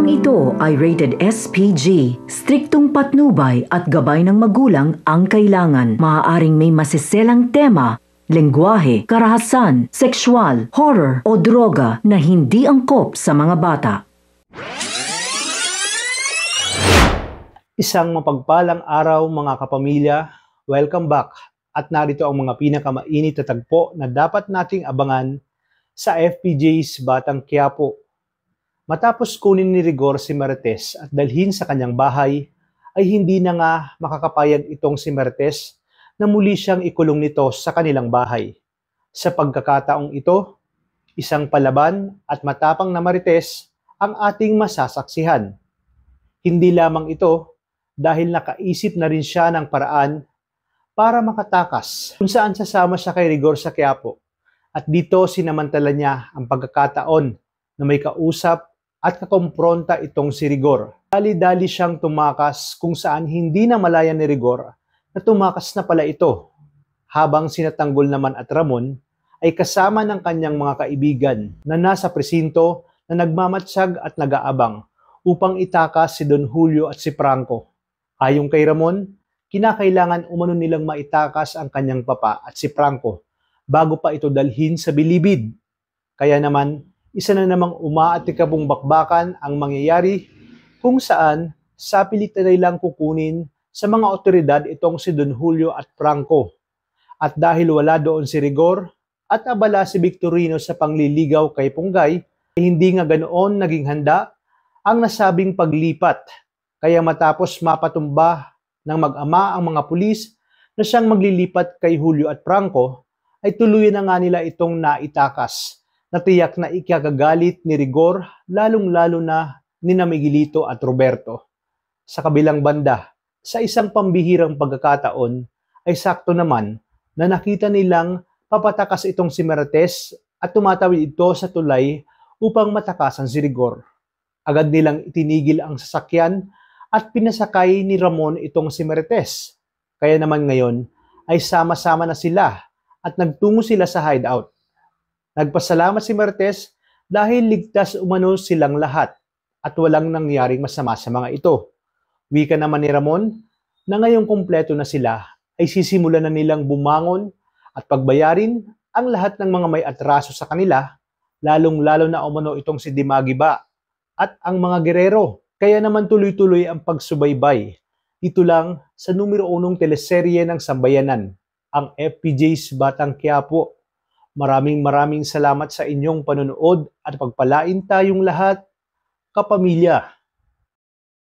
Programang ito ay rated SPG. Striktong patnubay at gabay ng magulang ang kailangan. Maaaring may masiselang tema, lengguwahe, karahasan, sexual, horror o droga na hindi angkop sa mga bata. Isang mapagpalang araw mga kapamilya, welcome back at narito ang mga pinakamainit na tagpo na dapat nating abangan sa FPJ's Batang Quiapo. Matapos kunin ni Rigor si Marites at dalhin sa kanyang bahay, ay hindi na nga makakapayag itong si Marites na muli siyang ikulong nito sa kanilang bahay. Sa pagkakataong ito, isang palaban at matapang na Marites ang ating masasaksihan. Hindi lamang ito dahil nakaisip na rin siya ng paraan para makatakas kung saan sasama siya kay Rigor sa Quiapo. At dito sinamantala niya ang pagkakataon na may kausap at kakompronta itong si Rigor. Dali-dali siyang tumakas kung saan hindi na malaya ni Rigor na tumakas na pala ito. Habang sinatanggol naman at Ramon ay kasama ng kanyang mga kaibigan na nasa presinto na nagmamatsyag at nag-aabang upang itakas si Don Julio at si Franco. Ayon kay Ramon, kinakailangan umano nilang maitakas ang kanyang papa at si Franco bago pa ito dalhin sa bilibid. Kaya naman, isa na namang umaatikabong bakbakan ang mangyayari kung saan sa pilitan nilang kukunin sa mga otoridad itong si Don Julio at Franco. At dahil wala doon si Rigor at abala si Victorino sa pangliligaw kay Punggay, ay hindi nga ganoon naging handa ang nasabing paglipat. Kaya matapos mapatumba ng mag-ama ang mga pulis na siyang maglilipat kay Julio at Franco, ay tuluyan na nga nila itong naitakas. Natiyak na ikagagalit ni Rigor, lalong-lalo na ni Miguelito at Roberto. Sa kabilang banda, sa isang pambihirang pagkakataon, ay sakto naman na nakita nilang papatakas itong si Marites at tumatawid ito sa tulay upang matakasan si Rigor. Agad nilang itinigil ang sasakyan at pinasakay ni Ramon itong si Marites. Kaya naman ngayon ay sama-sama na sila at nagtungo sila sa hideout. Nagpasalamat si Marites dahil ligtas umano silang lahat at walang nangyaring masama sa mga ito. Wika naman ni Ramon na ngayong kumpleto na sila ay sisimulan na nilang bumangon at pagbayarin ang lahat ng mga may atraso sa kanila, lalong-lalo na umano itong si Dimagiba at ang mga gerero. Kaya naman tuloy-tuloy ang pagsubaybay. Ito lang sa numero 1 teleserye ng Sambayanan, ang FPJ's Batang Quiapo. Maraming salamat sa inyong panonood at pagpalain tayong lahat, kapamilya.